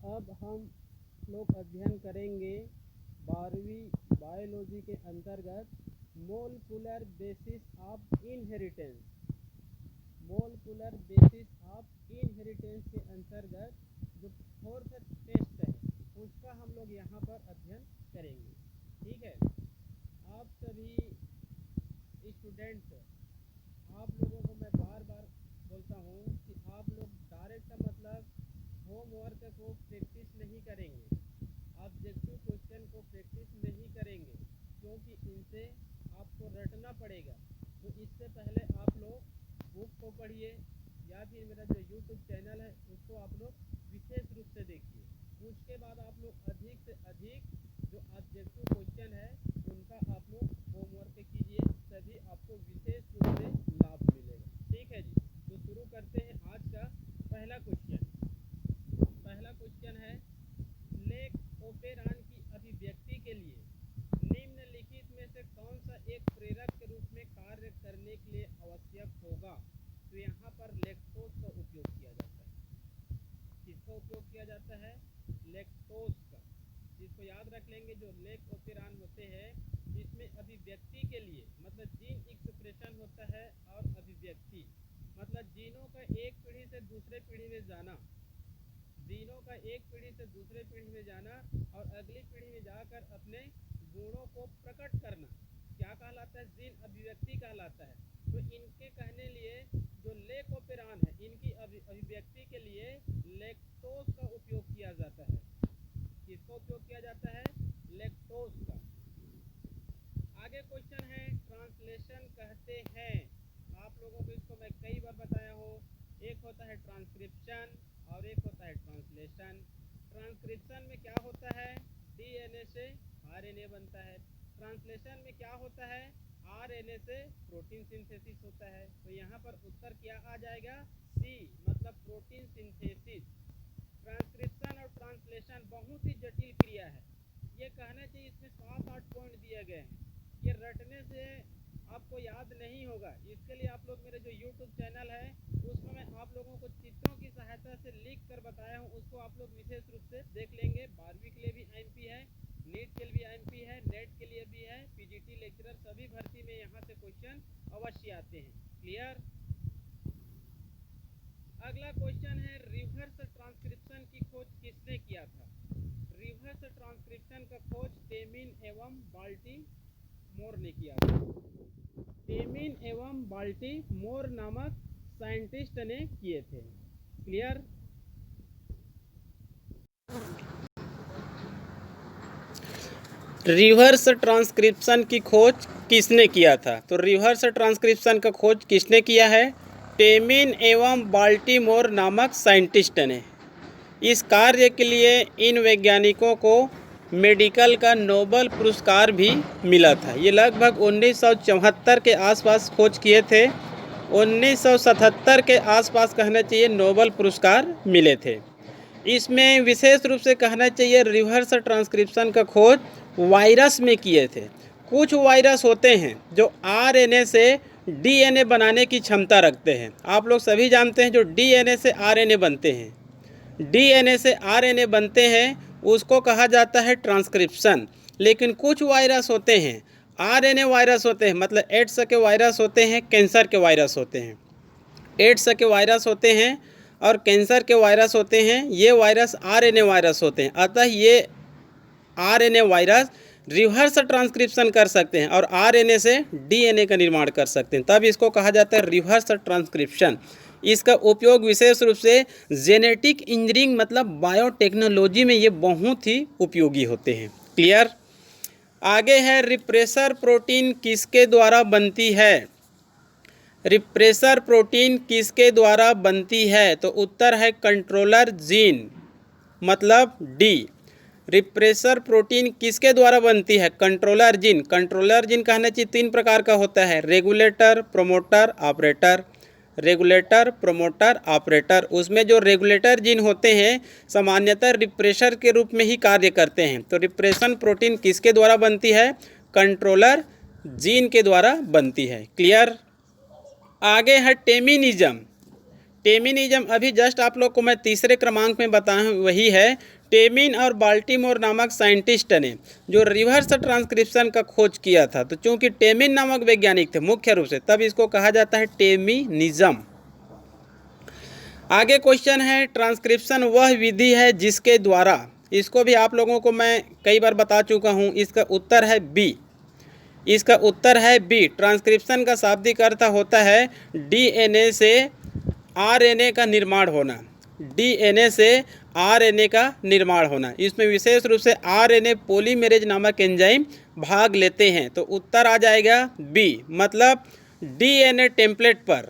अब हम लोग अध्ययन करेंगे 12वीं बायोलॉजी के अंतर्गत molecular basis of inheritance. Molecular basis of inheritance के अंतर्गत जो फोर्थ टेस्ट है उसका हम लोग यहाँ पर अध्ययन करेंगे। ठीक है, आप सभी स्टूडेंट्स, आप लोगों को मैं बार बार बोलता हूँ कि आप लोग डायरेक्ट मतलब होमवर्क को प्रैक्टिस नहीं करेंगे, ऑब्जेक्टिव क्वेश्चन को प्रैक्टिस नहीं करेंगे, क्योंकि इनसे आपको रटना पड़ेगा। तो इससे पहले आप लोग बुक को पढ़िए या फिर मेरा जो यूट्यूब चैनल है उसको आप लोग विशेष रूप से देखिए। उसके बाद आप लोग अधिक से अधिक जो ऑब्जेक्टिव क्वेश्चन है उनका आप लोग होमवर्क कीजिए, तभी आपको विशेष रूप से लाभ मिलेगा। ठीक है जी, तो शुरू करते हैं आज का पहला क्वेश्चन। पहला क्वेश्चन है, लेक ओपेरान की अभिव्यक्ति के लिए निम्नलिखित में से कौन सा एक प्रेरक के रूप में कार्य करने के लिए आवश्यक होगा? तो यहाँ पर लैक्टोज का उपयोग किया जाता है। किसका उपयोग किया जाता है? लैक्टोज का। जिसको याद रख लेंगे, जो लेक ओपेरान होते हैं इसमें अभिव्यक्ति के लिए मतलब जीन एक्सप्रेशन होता है, और अभिव्यक्ति मतलब जीनों का एक पीढ़ी से दूसरे पीढ़ी में जाना, जीनों का एक पीढ़ी से दूसरे पीढ़ी में जाना और अगली पीढ़ी में जाकर अपने गुणों को प्रकट करना, क्या कहलाता है? जीन अभिव्यक्ति कहलाता है। तो इनके कहने लिए जो लेक ओपेरान है इनकी अभिव्यक्ति के लिए लैक्टोज का उपयोग किया जाता है। किसका उपयोग किया जाता है? लैक्टोज का। आगे क्वेश्चन है, ट्रांसलेशन कहते हैं, आप लोगों को इसको मैं कई बार बताया हूँ, एक होता है ट्रांसक्रिप्शन और एक होता है ट्रांसलेशन। ट्रांसक्रिप्शन में क्या होता है? डीएनए से आरएनए बनता है। ट्रांसलेशन में क्या होता है? आरएनए से प्रोटीन सिंथेसिस होता है। तो यहाँ पर उत्तर क्या आ जाएगा? सी, मतलब प्रोटीन सिंथेसिस। ट्रांसक्रिप्शन और ट्रांसलेशन बहुत ही जटिल क्रिया है, ये कहना चाहिए इसमें 7-8 पॉइंट दिए गए हैं, ये रटने से आपको याद नहीं होगा। इसके लिए आप लोग मेरे जो यूट्यूब चैनल है उसमें मैं आप लोगों को चित्रों की सहायता से लिख कर बताया हूँ, उसको आप लोग विशेष रूप से देख लेंगे। 12वीं के लिए भी आईएमपी है, नीट के लिए भी आईएमपी है, नेट के लिए भी है, पीजीटी लेक्चरर सभी भर्ती में यहाँ से क्वेश्चन अवश्य आते हैं। क्लियर? अगला क्वेश्चन है, रिवर्स ट्रांसक्रिप्शन की खोज किसने किया था? रिवर्स ट्रांसक्रिप्शन का खोज टेमिन एवं बाल्टीमोर ने किया था। टेमिन एवं बाल्टीमोर नामक साइंटिस्ट ने किए थे। क्लियर? रिवर्स ट्रांसक्रिप्शन की खोज किसने किया था? तो रिवर्स ट्रांसक्रिप्शन का खोज किसने किया है? टेमिन एवं बाल्टीमोर नामक साइंटिस्ट ने। इस कार्य के लिए इन वैज्ञानिकों को मेडिकल का नोबेल पुरस्कार भी मिला था। ये लगभग 1974 के आसपास खोज किए थे। 1977 के आसपास कहना चाहिए नोबेल पुरस्कार मिले थे। इसमें विशेष रूप से कहना चाहिए रिवर्स ट्रांसक्रिप्शन का खोज वायरस में किए थे। कुछ वायरस होते हैं जो आरएनए से डीएनए बनाने की क्षमता रखते हैं। आप लोग सभी जानते हैं जो डीएनए से आरएनए बनते हैं, डीएनए से आरएनए बनते हैं उसको कहा जाता है ट्रांसक्रिप्शन। लेकिन कुछ वायरस होते हैं आरएनए वायरस होते हैं, मतलब एड्स के वायरस होते हैं, कैंसर के वायरस होते हैं, एड्स के वायरस होते हैं और कैंसर के वायरस होते हैं। ये वायरस आरएनए वायरस होते हैं। अतः ये आरएनए वायरस रिवर्स ट्रांसक्रिप्शन कर सकते हैं और आरएनए से डीएनए का निर्माण कर सकते हैं, तब इसको कहा जाता है रिवर्स ट्रांसक्रिप्शन। इसका उपयोग विशेष रूप से जेनेटिक इंजीनियरिंग मतलब बायोटेक्नोलॉजी में ये बहुत ही उपयोगी होते हैं। क्लियर? आगे है, रिप्रेसर प्रोटीन किसके द्वारा बनती है? रिप्रेसर प्रोटीन किसके द्वारा बनती है? तो उत्तर है कंट्रोलर जीन, मतलब डी। रिप्रेसर प्रोटीन किसके द्वारा बनती है? Controller gene. कंट्रोलर जीन कहना चाहिए 3 प्रकार का होता है, regulator, promoter, operator. Regulator, promoter, operator. उसमें जो रेगुलेटर जीन होते हैं सामान्यतः रिप्रेसर के रूप में ही कार्य करते हैं। तो रिप्रेशन प्रोटीन किसके द्वारा बनती है? कंट्रोलर जीन के द्वारा बनती है। क्लियर? आगे है टेमिनिज्म। टेमिनिज्म अभी जस्ट आप लोग को मैं तीसरे क्रमांक में बताया हूँ, वही है। टेमिन और बाल्टीमोर नामक साइंटिस्ट ने जो रिवर्स ट्रांसक्रिप्शन का खोज किया था, तो चूंकि टेमिन नामक वैज्ञानिक थे मुख्य रूप से, तब इसको कहा जाता है टेमिनिज्म। आगे क्वेश्चन है, ट्रांसक्रिप्शन वह विधि है जिसके द्वारा, इसको भी आप लोगों को मैं कई बार बता चुका हूँ, इसका उत्तर है बी। इसका उत्तर है बी। ट्रांसक्रिप्शन का शाब्दिक अर्थ होता है डीएनए से आरएनए का निर्माण होना। डीएनए से आरएनए का निर्माण होना, इसमें विशेष रूप से आरएनए पॉलीमेरेज नामक एंजाइम भाग लेते हैं। तो उत्तर आ जाएगा बी, मतलब डीएनए टेम्पलेट पर,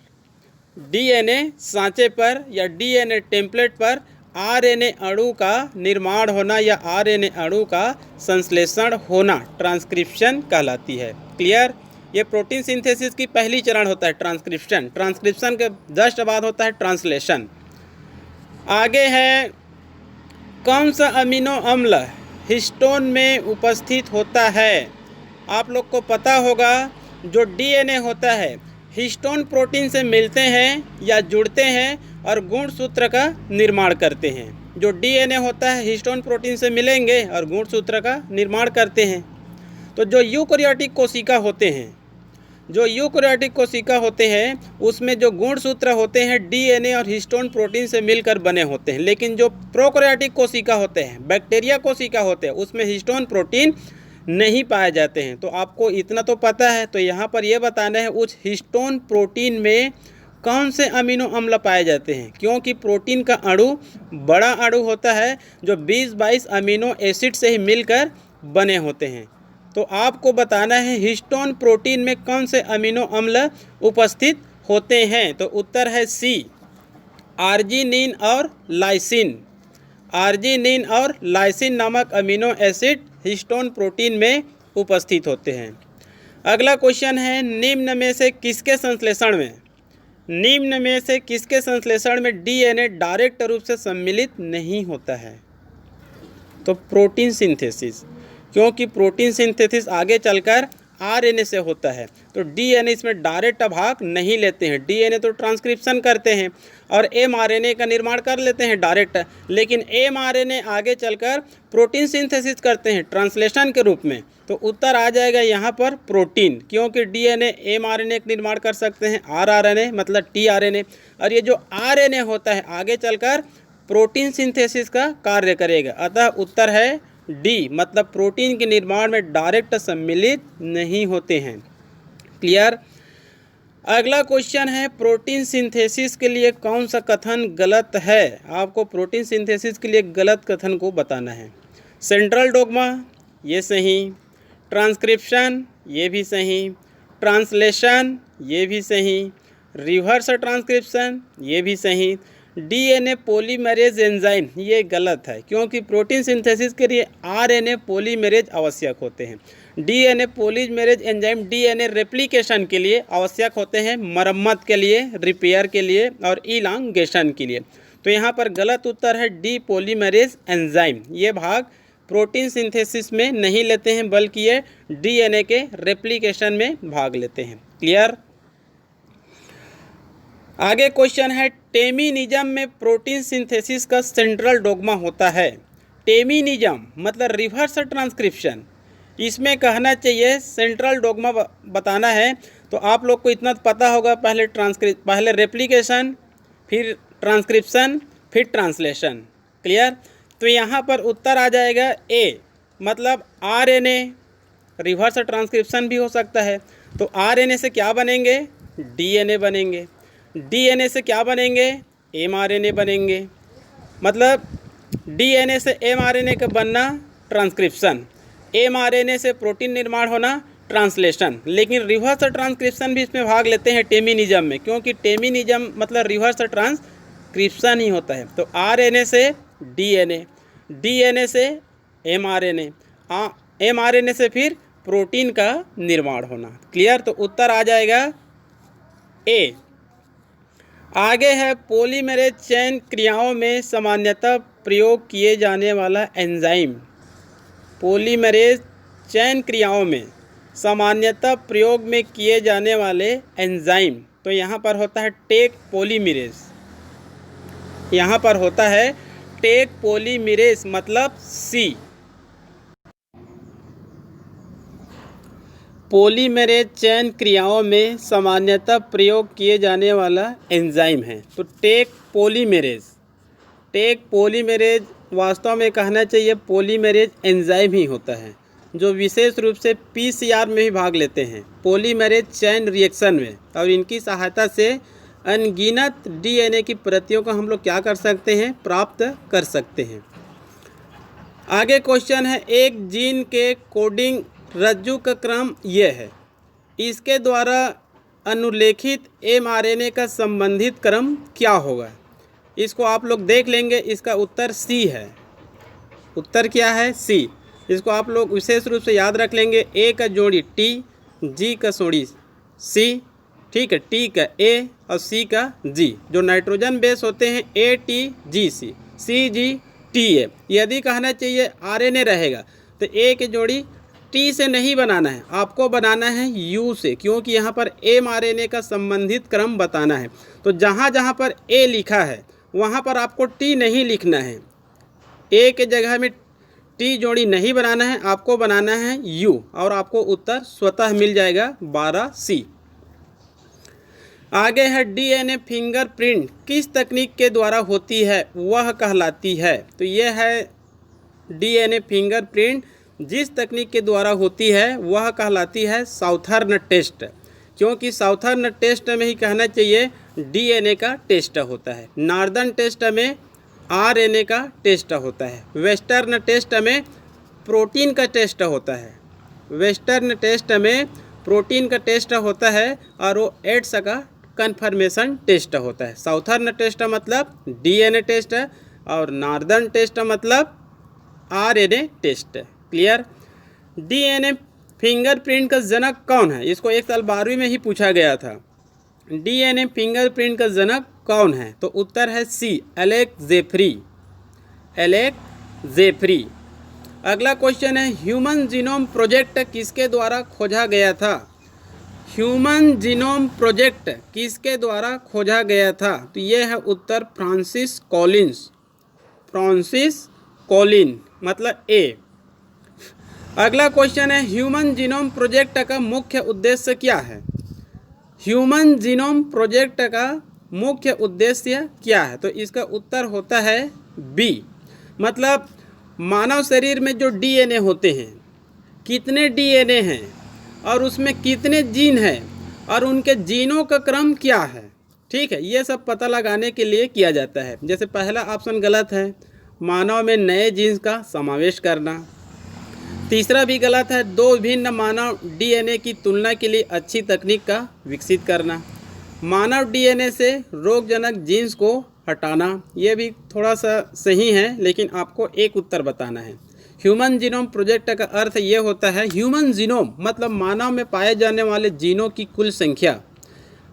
डीएनए सांचे पर या डीएनए टेम्पलेट पर आरएनए अणु का निर्माण होना या आरएनए अणु का संश्लेषण होना ट्रांसक्रिप्शन कहलाती है। क्लियर? ये प्रोटीन सिंथेसिस की पहली चरण होता है ट्रांसक्रिप्शन। ट्रांसक्रिप्शन के जस्ट बाद होता है ट्रांसलेशन। आगे है, कौन सा अमीनो अम्ल हिस्टोन में उपस्थित होता है? आप लोग को पता होगा, जो डीएनए होता है हिस्टोन प्रोटीन से मिलते हैं या जुड़ते हैं और गुणसूत्र का निर्माण करते हैं। जो डीएनए होता है हिस्टोन प्रोटीन से मिलेंगे और गुणसूत्र का निर्माण करते हैं। तो जो यूकैरियोटिक कोशिका होते हैं, जो यूकैरियोटिक कोशिका होते हैं, उसमें जो गुणसूत्र होते हैं डीएनए और हिस्टोन प्रोटीन से मिलकर बने होते हैं। लेकिन जो प्रोकैरियोटिक कोशिका होते हैं, बैक्टीरिया कोशिका होते हैं, उसमें हिस्टोन प्रोटीन नहीं पाए जाते हैं। तो आपको इतना तो पता है। तो यहाँ पर यह बताना है उस हिस्टोन प्रोटीन में कौन से अमीनो अम्ल पाए जाते हैं, क्योंकि प्रोटीन का अणु बड़ा अणु होता है जो 20-22 अमीनो एसिड से ही मिलकर बने होते हैं। तो आपको बताना है हिस्टोन प्रोटीन में कौन से अमीनो अम्ल उपस्थित होते हैं। तो उत्तर है सी, आर्जिनिन और लाइसिन। आर्जिनिन और लाइसिन नामक अमीनो एसिड हिस्टोन प्रोटीन में उपस्थित होते हैं। अगला क्वेश्चन है, निम्न में से किसके संश्लेषण में, निम्न में से किसके संश्लेषण में डीएनए डायरेक्ट रूप से सम्मिलित नहीं होता है? तो प्रोटीन सिंथेसिस, क्योंकि प्रोटीन सिंथेसिस आगे चलकर आरएनए से होता है। तो डीएनए इसमें डायरेक्ट भाग नहीं लेते हैं। डीएनए तो ट्रांसक्रिप्शन करते हैं और एमआरएनए का निर्माण कर लेते हैं डायरेक्ट, लेकिन एमआरएनए आगे चलकर प्रोटीन सिंथेसिस करते हैं ट्रांसलेशन के रूप में। तो उत्तर आ जाएगा यहाँ पर प्रोटीन, क्योंकि डीएनए एमआरएनए का निर्माण कर सकते हैं, आरआरएनए मतलब टीआरएनए, और ये जो आरएनए होता है आगे चलकर प्रोटीन सिंथेसिस का कार्य करेगा। अतः उत्तर है डी, मतलब प्रोटीन के निर्माण में डायरेक्ट सम्मिलित नहीं होते हैं। क्लियर? अगला क्वेश्चन है, प्रोटीन सिंथेसिस के लिए कौन सा कथन गलत है? आपको प्रोटीन सिंथेसिस के लिए गलत कथन को बताना है। सेंट्रल डोग्मा, ये सही। ट्रांसक्रिप्शन, ये भी सही। ट्रांसलेशन, ये भी सही। रिवर्स ट्रांसक्रिप्शन, ये भी सही। डीएनए पॉलीमरेज एंजाइम, ये गलत है, क्योंकि प्रोटीन सिंथेसिस के लिए आरएनए पॉलीमरेज आवश्यक होते हैं। DNA polymerase enzyme DNA replication के लिए आवश्यक होते हैं, मरम्मत के लिए, रिपेयर के लिए और इलांगेशन के लिए। तो यहाँ पर गलत उत्तर है डी, पॉलीमरेज एंजाइम। ये भाग प्रोटीन सिंथेसिस में नहीं लेते हैं, बल्कि ये डीएनए के रेप्लिकेशन में भाग लेते हैं। क्लियर? आगे क्वेश्चन है, टेमिनिज्म में प्रोटीन सिंथेसिस का सेंट्रल डोग्मा होता है। टेमिनिज्म मतलब रिवर्स ट्रांसक्रिप्शन, इसमें कहना चाहिए सेंट्रल डोग्मा बताना है। तो आप लोग को इतना पता होगा, पहले रेप्लिकेशन, फिर ट्रांसक्रिप्शन, फिर ट्रांसलेशन। क्लियर? तो यहाँ पर उत्तर आ जाएगा ए, मतलब आरएनए। रिवर्स ट्रांसक्रिप्शन भी हो सकता है। तो आरएनए से क्या बनेंगे? डीएनए बनेंगे। डीएनए से क्या बनेंगे? एमआरएनए बनेंगे। मतलब डीएनए से एमआरएनए का बनना ट्रांसक्रिप्शन, एमआरएनए से प्रोटीन निर्माण होना ट्रांसलेशन। लेकिन रिवर्स ट्रांसक्रिप्शन भी इसमें भाग लेते हैं टेमिनिज्म में, क्योंकि टेमिनिज्म मतलब रिवर्स ट्रांसक्रिप्शन ही होता है। तो आरएनए से डीएनए, डीएनए से एमआरएनए, एमआरएनए से फिर प्रोटीन का निर्माण होना। क्लियर? तो उत्तर आ जाएगा ए। आगे है, पॉलीमरेज चेन क्रियाओं में सामान्यतः प्रयोग किए जाने वाला एंजाइम। पॉलीमरेज चेन क्रियाओं में सामान्यतः प्रयोग में किए जाने वाले एंजाइम, तो यहाँ पर होता है टेक पॉलीमरेज। यहाँ पर होता है टेक पॉलीमरेज मतलब सी। पॉलीमरेज चयन क्रियाओं में सामान्यतः प्रयोग किए जाने वाला एंजाइम है। तो टेक पॉलीमरेज वास्तव में कहना चाहिए पॉलीमरेज एंजाइम ही होता है, जो विशेष रूप से पीसीआर में भी भाग लेते हैं पॉलीमरेज चैन रिएक्शन में, और इनकी सहायता से अनगिनत डीएनए की प्रतियों को हम लोग क्या कर सकते हैं, प्राप्त कर सकते हैं। आगे क्वेश्चन है, एक जीन के कोडिंग रज्जु का क्रम यह है, इसके द्वारा अनुलेखित एमआरएनए का संबंधित क्रम क्या होगा। इसको आप लोग देख लेंगे, इसका उत्तर सी है। उत्तर क्या है, सी। इसको आप लोग विशेष रूप से याद रख लेंगे, ए का जोड़ी टी, जी का जोड़ी सी, ठीक है, टी का ए और सी का जी। जो नाइट्रोजन बेस होते हैं A T G C, C G T A. यदि कहना चाहिए आरएनए रहेगा तो ए की जोड़ी टी से नहीं बनाना है, आपको बनाना है यू से, क्योंकि यहाँ पर एमआरएनए का संबंधित क्रम बताना है। तो जहाँ जहाँ पर ए लिखा है वहाँ पर आपको टी नहीं लिखना है, ए के जगह में टी जोड़ी नहीं बनाना है, आपको बनाना है यू, और आपको उत्तर स्वतः मिल जाएगा 12C। आगे है डीएनए फिंगरप्रिंट किस तकनीक के द्वारा होती है, वह कहलाती है। तो यह है डीएनए फिंगरप्रिंट जिस तकनीक के द्वारा होती है वह कहलाती है साउथर्न टेस्ट, क्योंकि साउथर्न टेस्ट में ही कहना चाहिए डीएनए का टेस्ट होता है, नॉर्दर्न टेस्ट में आरएनए का टेस्ट होता है, वेस्टर्न टेस्ट में प्रोटीन का टेस्ट होता है, वेस्टर्न टेस्ट में प्रोटीन का टेस्ट होता है, और वो एड्स का कन्फर्मेशन टेस्ट होता है। साउथर्न टेस्ट मतलब डीएनए टेस्ट है, और नॉर्दर्न टेस्ट मतलब RNA test. Clear. DNA fingerprint का जनक कौन है, इसको एक साल 12वीं में ही पूछा गया था। डीएनए फिंगरप्रिंट का जनक कौन है, तो उत्तर है सी, एलेक्स जेफ्री। अगला क्वेश्चन है, ह्यूमन जीनोम प्रोजेक्ट किसके द्वारा खोजा गया था। ह्यूमन जीनोम प्रोजेक्ट किसके द्वारा खोजा गया था, तो ये है उत्तर फ्रांसिस कॉलिन मतलब ए। अगला क्वेश्चन है, ह्यूमन जीनोम प्रोजेक्ट का मुख्य उद्देश्य क्या है। ह्यूमन जीनोम प्रोजेक्ट का मुख्य उद्देश्य क्या है, तो इसका उत्तर होता है बी, मतलब मानव शरीर में जो डीएनए होते हैं, कितने डीएनए हैं और उसमें कितने जीन हैं और उनके जीनों का क्रम क्या है, ठीक है, ये सब पता लगाने के लिए किया जाता है। जैसे पहला ऑप्शन गलत है, मानव में नए जीन्स का समावेश करना। तीसरा भी गलत है, दो भिन्न मानव डीएनए की तुलना के लिए अच्छी तकनीक का विकसित करना। मानव डीएनए से रोगजनक जीन्स को हटाना, ये भी थोड़ा सा सही है, लेकिन आपको एक उत्तर बताना है। ह्यूमन जीनोम प्रोजेक्ट का अर्थ ये होता है, ह्यूमन जीनोम मतलब मानव में पाए जाने वाले जीनों की कुल संख्या।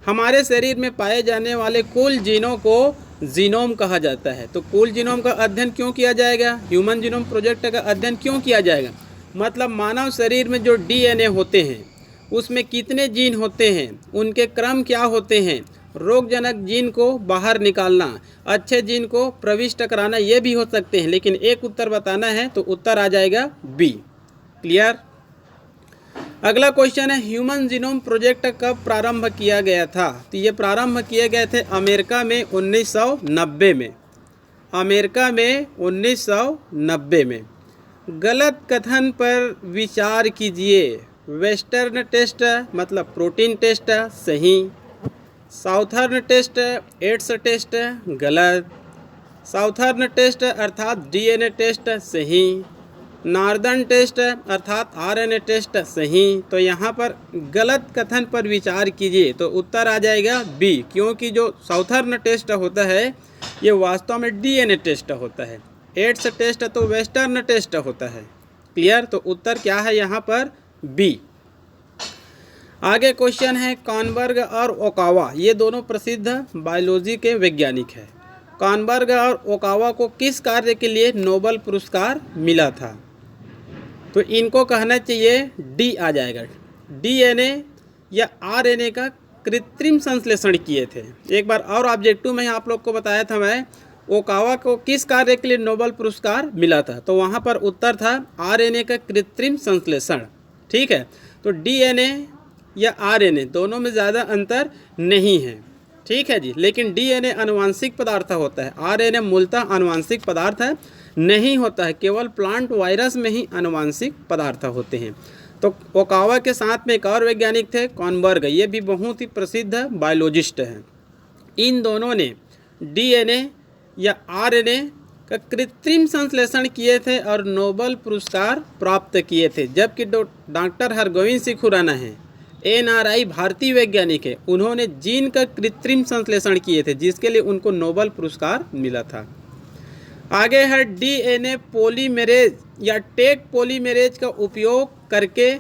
हमारे शरीर में पाए जाने वाले कुल जीनों को जीनोम कहा जाता है। तो कुल जीनोम का अध्ययन क्यों किया जाएगा, ह्यूमन जीनोम प्रोजेक्ट का अध्ययन क्यों किया जाएगा, मतलब मानव शरीर में जो डीएनए होते हैं उसमें कितने जीन होते हैं, उनके क्रम क्या होते हैं, रोगजनक जीन को बाहर निकालना, अच्छे जीन को प्रविष्ट कराना, ये भी हो सकते हैं, लेकिन एक उत्तर बताना है, तो उत्तर आ जाएगा बी। क्लियर। अगला क्वेश्चन है, ह्यूमन जीनोम प्रोजेक्ट कब प्रारंभ किया गया था, तो ये प्रारंभ किए गए थे अमेरिका में 1990 में, अमेरिका में 1990 में। गलत कथन पर विचार कीजिए। वेस्टर्न टेस्ट मतलब प्रोटीन टेस्ट सही, साउथर्न टेस्ट एड्स टेस्ट गलत, साउथर्न टेस्ट अर्थात डीएनए टेस्ट सही, नॉर्दर्न टेस्ट अर्थात आरएनए टेस्ट सही। तो यहाँ पर गलत कथन पर विचार कीजिए, तो उत्तर आ जाएगा बी, क्योंकि जो साउथर्न टेस्ट होता है ये वास्तव में डीएनए टेस्ट होता है, एड्स टेस्ट तो वेस्टर्न टेस्ट होता है। क्लियर। तो उत्तर क्या है यहाँ पर बी। आगे क्वेश्चन है, कॉनबर्ग और ओकावा ये दोनों प्रसिद्ध बायोलॉजी के वैज्ञानिक हैं। कॉनबर्ग और ओकावा को किस कार्य के लिए नोबेल पुरस्कार मिला था, तो इनको कहना चाहिए डी आ जाएगा, डीएनए या आरएनए का कृत्रिम संश्लेषण किए थे। एक बार और ऑब्जेक्टिव में आप लोग को बताया था मैं, ओकावा को किस कार्य के लिए नोबेल पुरस्कार मिला था? तो वहाँ पर उत्तर था आरएनए का कृत्रिम संश्लेषण। ठीक है, तो डीएनए या आरएनए दोनों में ज़्यादा अंतर नहीं है। ठीक है जी, लेकिन डीएनए आनुवांशिक पदार्थ होता है, आरएनए मूलतः आनुवांशिक पदार्थ नहीं होता है, केवल प्लांट वायरस में ही आनुवांशिक पदार्थ होते हैं। तो ओकावा के साथ में एक और वैज्ञानिक थे कॉनबर्ग, ये भी बहुत ही प्रसिद्ध बायोलॉजिस्ट हैं। इन दोनों ने डीएनए या आरएनए का कृत्रिम संश्लेषण किए थे और नोबेल पुरस्कार प्राप्त किए थे। जबकि डॉक्टर हरगोविंद सिंह खुराना हैं, एनआरआई भारतीय वैज्ञानिक है, उन्होंने जीन का कृत्रिम संश्लेषण किए थे जिसके लिए उनको नोबेल पुरस्कार मिला था। आगे है डीएनए पॉलीमेरेज या टेक पॉलीमेरेज का उपयोग करके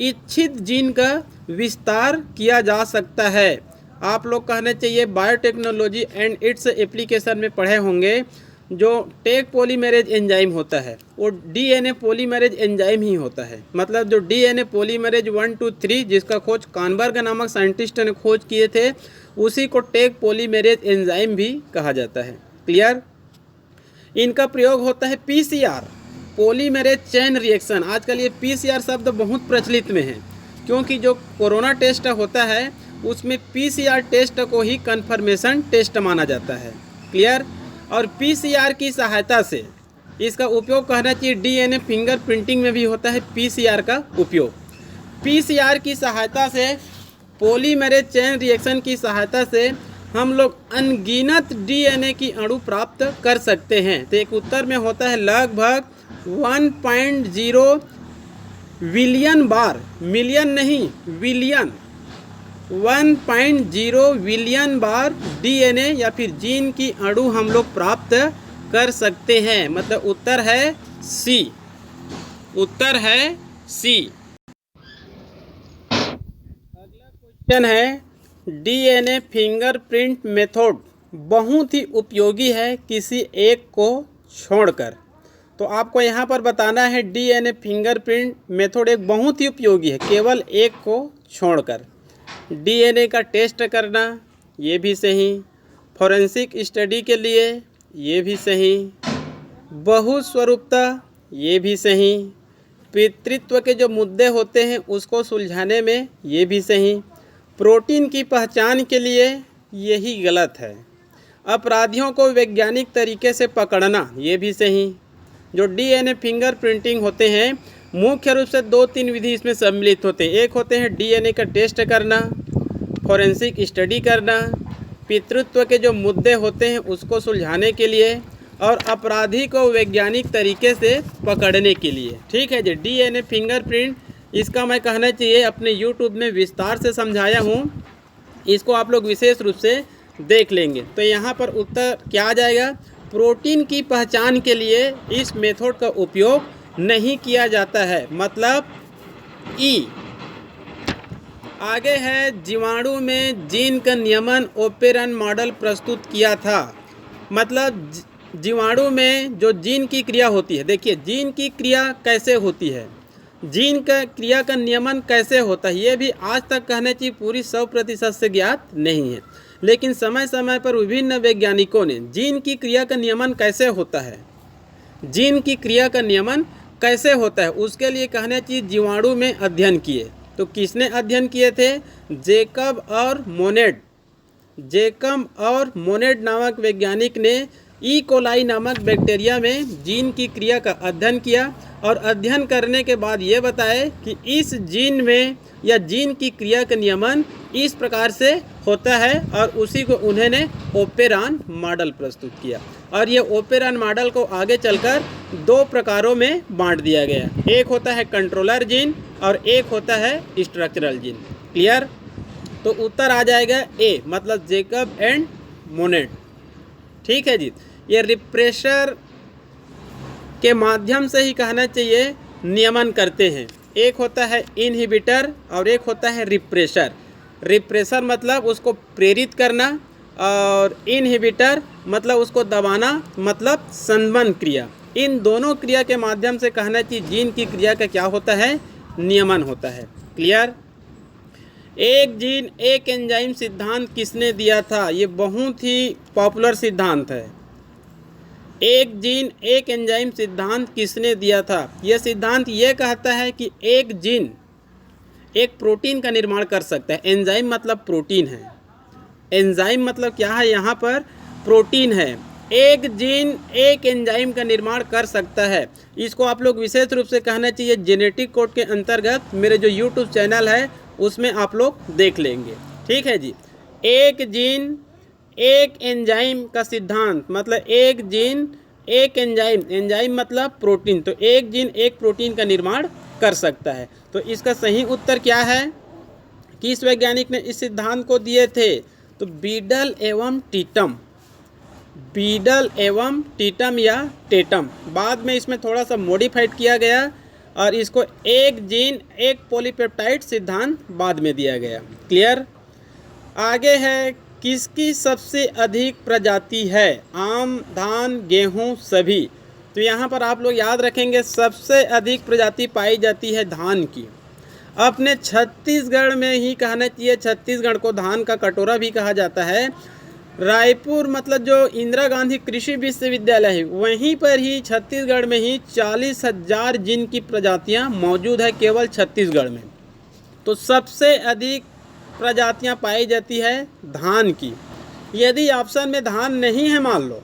इच्छित जीन का विस्तार किया जा सकता है। आप लोग कहना चाहिए बायोटेक्नोलॉजी एंड इट्स एप्लीकेशन में पढ़े होंगे, जो टेक पॉलीमेरेज एंजाइम होता है वो डीएनए पॉलीमेरेज एंजाइम ही होता है। मतलब जो डीएनए पॉलीमेरेज 1, 2, 3 जिसका खोज कॉनबर्ग नामक साइंटिस्ट ने खोज किए थे, उसी को टेक पॉलीमेरेज एंजाइम भी कहा जाता है। क्लियर? इनका प्रयोग होता है पीसीआर, पॉलीमेरेज चेन रिएक्शन। आजकल ये पीसीआर शब्द बहुत प्रचलित में है, क्योंकि जो कोरोना टेस्ट होता है उसमें पीसीआर टेस्ट को ही कन्फर्मेशन टेस्ट माना जाता है। क्लियर? और पीसीआर की सहायता से इसका उपयोग कहना चाहिए डीएनए फिंगरप्रिंटिंग में भी होता है पीसीआर का उपयोग। पीसीआर की सहायता से, पॉलीमेरेज चेन रिएक्शन की सहायता से हम लोग अनगिनत डीएनए की अणु प्राप्त कर सकते हैं। तो एक उत्तर में होता है लगभग 1.0 विलियन बार, मिलियन नहीं विलियन, 1.0 विलियन बार डीएनए या फिर जीन की अणु हम लोग प्राप्त कर सकते हैं। मतलब उत्तर है सी, उत्तर है सी। अगला क्वेश्चन है डीएनए फिंगरप्रिंट मेथड बहुत ही उपयोगी है किसी एक को छोड़कर। तो आपको यहाँ पर बताना है डीएनए फिंगरप्रिंट मेथड एक बहुत ही उपयोगी है केवल एक को छोड़कर। डीएनए का टेस्ट करना ये भी सही, फॉरेंसिक स्टडी के लिए ये भी सही, बहुस्वरूपता ये भी सही, पितृत्व के जो मुद्दे होते हैं उसको सुलझाने में ये भी सही, प्रोटीन की पहचान के लिए यही गलत है, अपराधियों को वैज्ञानिक तरीके से पकड़ना ये भी सही। जो डीएनए फिंगरप्रिंटिंग होते हैं मुख्य रूप से 2-3 विधि इसमें सम्मिलित होते हैं। एक होते हैं डीएनए का टेस्ट करना, फॉरेंसिक स्टडी करना, पितृत्व के जो मुद्दे होते हैं उसको सुलझाने के लिए, और अपराधी को वैज्ञानिक तरीके से पकड़ने के लिए। ठीक है जी, डीएनए फिंगरप्रिंट इसका मैं कहना चाहिए अपने यूट्यूब में विस्तार से समझाया हूँ, इसको आप लोग विशेष रूप से देख लेंगे। तो यहाँ पर उत्तर क्या आ जाएगा? प्रोटीन की पहचान के लिए इस मेथड का उपयोग नहीं किया जाता है, मतलब ई। आगे है जीवाणु में जीन का नियमन ओपेरन मॉडल प्रस्तुत किया था। मतलब जीवाणु में जो जीन की क्रिया होती है, देखिए जीन की क्रिया कैसे होती है, जीन का क्रिया का नियमन कैसे होता है, ये भी आज तक कहना चाहिए पूरी 100% से ज्ञात नहीं है। लेकिन समय समय पर विभिन्न वैज्ञानिकों ने जीन की क्रिया का नियमन कैसे होता है, जीन की क्रिया का नियमन कैसे होता है उसके लिए कहना चाहिए जीवाणु में अध्ययन किए। तो किसने अध्ययन किए थे? जेकब और मोनेड। जेकब और मोनेड नामक वैज्ञानिक ने ई कोलाई नामक बैक्टीरिया में जीन की क्रिया का अध्ययन किया, और अध्ययन करने के बाद ये बताए कि इस जीन में या जीन की क्रिया का नियमन इस प्रकार से होता है, और उसी को उन्होंने ओपेरॉन मॉडल प्रस्तुत किया। और ये ओपेरॉन मॉडल को आगे चलकर 2 प्रकारों में बांट दिया गया, एक होता है कंट्रोलर जीन और एक होता है स्ट्रक्चरल जीन। क्लियर? तो उत्तर आ जाएगा ए, मतलब जेकब एंड मोनेड। ठीक है जी, ये रिप्रेशर के माध्यम से ही कहना चाहिए नियमन करते हैं। एक होता है इनहिबिटर और एक होता है रिप्रेशर। रिप्रेशर मतलब उसको प्रेरित करना, और इनहिबिटर मतलब उसको दबाना, मतलब संदमन क्रिया। इन दोनों क्रिया के माध्यम से कहना चाहिए जीन की क्रिया का क्या होता है? नियमन होता है। क्लियर? एक जीन एक एंजाइम सिद्धांत किसने दिया था? ये बहुत ही पॉपुलर सिद्धांत है। एक जीन एक एंजाइम सिद्धांत किसने दिया था? यह सिद्धांत यह कहता है कि एक जीन एक प्रोटीन का निर्माण कर सकता है। एंजाइम मतलब प्रोटीन है, एंजाइम मतलब क्या है? यहाँ पर प्रोटीन है। एक जीन एक एंजाइम का निर्माण कर सकता है। इसको आप लोग विशेष रूप से कहना चाहिए जेनेटिक कोड के अंतर्गत मेरे जो यूट्यूब चैनल है उसमें आप लोग देख लेंगे। ठीक है जी। एक जीन एक एंजाइम का सिद्धांत मतलब एक जीन एक एंजाइम, एंजाइम मतलब प्रोटीन, तो एक जीन एक प्रोटीन का निर्माण कर सकता है। तो इसका सही उत्तर क्या है? किस वैज्ञानिक ने इस सिद्धांत को दिए थे? तो बीडल एवं टीटम, बीडल एवं टीटम या टेटम। बाद में इसमें थोड़ा सा मॉडिफाइड किया गया और इसको एक जीन एक पॉलीपेप्टाइड सिद्धांत बाद में दिया गया। क्लियर? आगे है, किसकी सबसे अधिक प्रजाति है? आम, धान, गेहूं, सभी। तो यहाँ पर आप लोग याद रखेंगे सबसे अधिक प्रजाति पाई जाती है धान की। अपने छत्तीसगढ़ में ही कहना चाहिए, छत्तीसगढ़ को धान का कटोरा भी कहा जाता है। रायपुर मतलब जो इंदिरा गांधी कृषि विश्वविद्यालय है वहीं पर ही छत्तीसगढ़ में ही 40,000 जीन की प्रजातियां मौजूद है केवल छत्तीसगढ़ में। तो सबसे अधिक प्रजातियां पाई जाती है धान की। यदि ऑप्शन में धान नहीं है, मान लो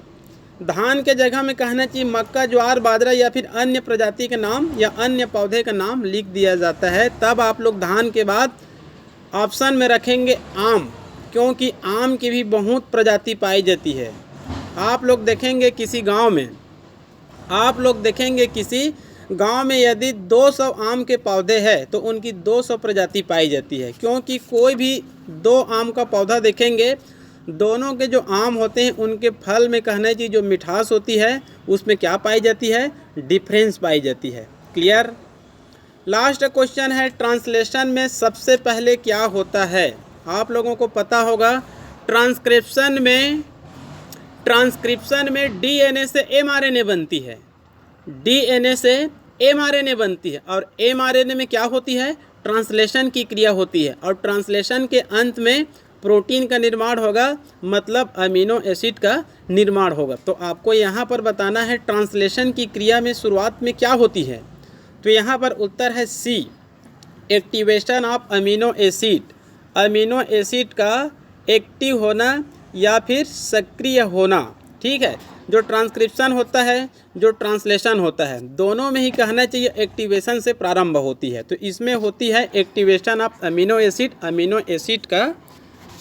धान के जगह में कहना चाहिए मक्का, ज्वार, बाजरा या फिर अन्य प्रजाति के नाम या अन्य पौधे का नाम लिख दिया जाता है, तब आप लोग धान के बाद ऑप्शन में रखेंगे आम, क्योंकि आम की भी बहुत प्रजाति पाई जाती है। आप लोग देखेंगे किसी गांव में, आप लोग देखेंगे किसी गांव में यदि 200 आम के पौधे हैं तो उनकी 200 प्रजाति पाई जाती है, क्योंकि कोई भी दो आम का पौधा देखेंगे, दोनों के जो आम होते हैं उनके फल में कहना चाहिए जो मिठास होती है उसमें क्या पाई जाती है? डिफरेंस पाई जाती है। क्लियर? लास्ट क्वेश्चन है, ट्रांसलेशन में सबसे पहले क्या होता है? आप लोगों को पता होगा ट्रांसक्रिप्शन में डीएनए से एमआरएनए बनती है, डीएनए से एमआरएनए बनती है और एमआरएनए में क्या होती है? ट्रांसलेशन की क्रिया होती है और ट्रांसलेशन के अंत में प्रोटीन का निर्माण होगा, मतलब अमीनो एसिड का निर्माण होगा। तो आपको यहाँ पर बताना है ट्रांसलेशन की क्रिया में शुरुआत में क्या होती है। तो यहाँ पर उत्तर है C, activation of amino acid. Amino acid active एक्टिव होना या फिर सक्रिय होना। ठीक है, जो ट्रांसक्रिप्शन होता है, जो ट्रांसलेशन होता है, दोनों में ही कहना चाहिए एक्टिवेशन से प्रारंभ होती है। तो इसमें होती है activation of amino acid, amino acid का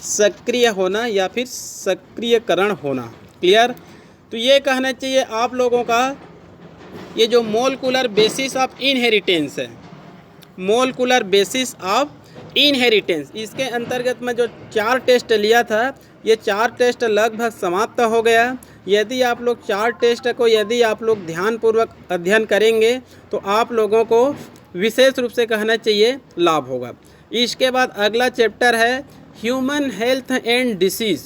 सक्रिय होना या फिर सक्रियकरण होना। क्लियर? तो ये कहना चाहिए आप लोगों का ये जो मोलकुलर बेसिस ऑफ इनहेरिटेंस है, मोलकुलर बेसिस ऑफ इनहेरिटेंस, इसके अंतर्गत में जो 4 टेस्ट लिया था, ये 4 टेस्ट लगभग समाप्त हो गया। यदि आप लोग 4 टेस्ट को यदि आप लोग ध्यानपूर्वक अध्ययन करेंगे तो आप लोगों को विशेष रूप से कहना चाहिए लाभ होगा। इसके बाद अगला चैप्टर है human health and disease,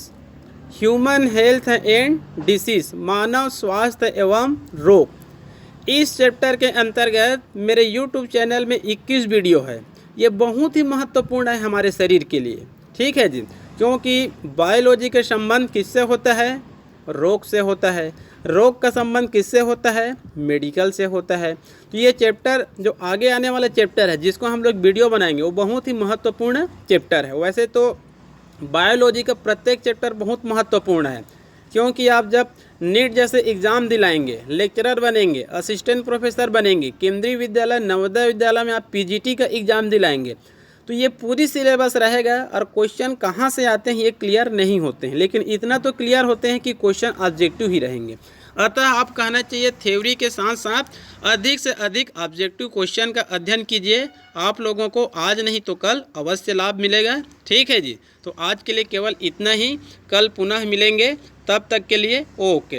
human health and disease, मानव स्वास्थ्य एवं रोग। इस चैप्टर के अंतर्गत मेरे यूट्यूब चैनल में 21 वीडियो है। ये बहुत ही महत्वपूर्ण है हमारे शरीर के लिए। ठीक है जी, क्योंकि बायोलॉजी के संबंध किससे होता है? रोग से होता है। रोग का संबंध किससे होता है? मेडिकल से होता है। तो ये चैप्टर जो आगे आने वाला चैप्टर है जिसको हम लोग वीडियो बनाएंगे वो बहुत ही महत्वपूर्ण चैप्टर है। वैसे तो बायोलॉजी का प्रत्येक चैप्टर बहुत महत्वपूर्ण है, क्योंकि आप जब नीट जैसे एग्ज़ाम दिलाएंगे, लेक्चरर बनेंगे, असिस्टेंट प्रोफेसर बनेंगे, केंद्रीय विद्यालय, नवोदय विद्यालय में आप पीजीटी का एग्ज़ाम दिलाएंगे, तो ये पूरी सिलेबस रहेगा और क्वेश्चन कहाँ से आते हैं ये क्लियर नहीं होते हैं, लेकिन इतना तो क्लियर होते हैं कि क्वेश्चन ऑब्जेक्टिव ही रहेंगे। अतः आप कहना चाहिए थ्योरी के साथ साथ अधिक से अधिक ऑब्जेक्टिव क्वेश्चन का अध्ययन कीजिए। आप लोगों को आज नहीं तो कल अवश्य लाभ मिलेगा। ठीक है जी, तो आज के लिए केवल इतना ही, कल पुनः मिलेंगे, तब तक के लिए ओके।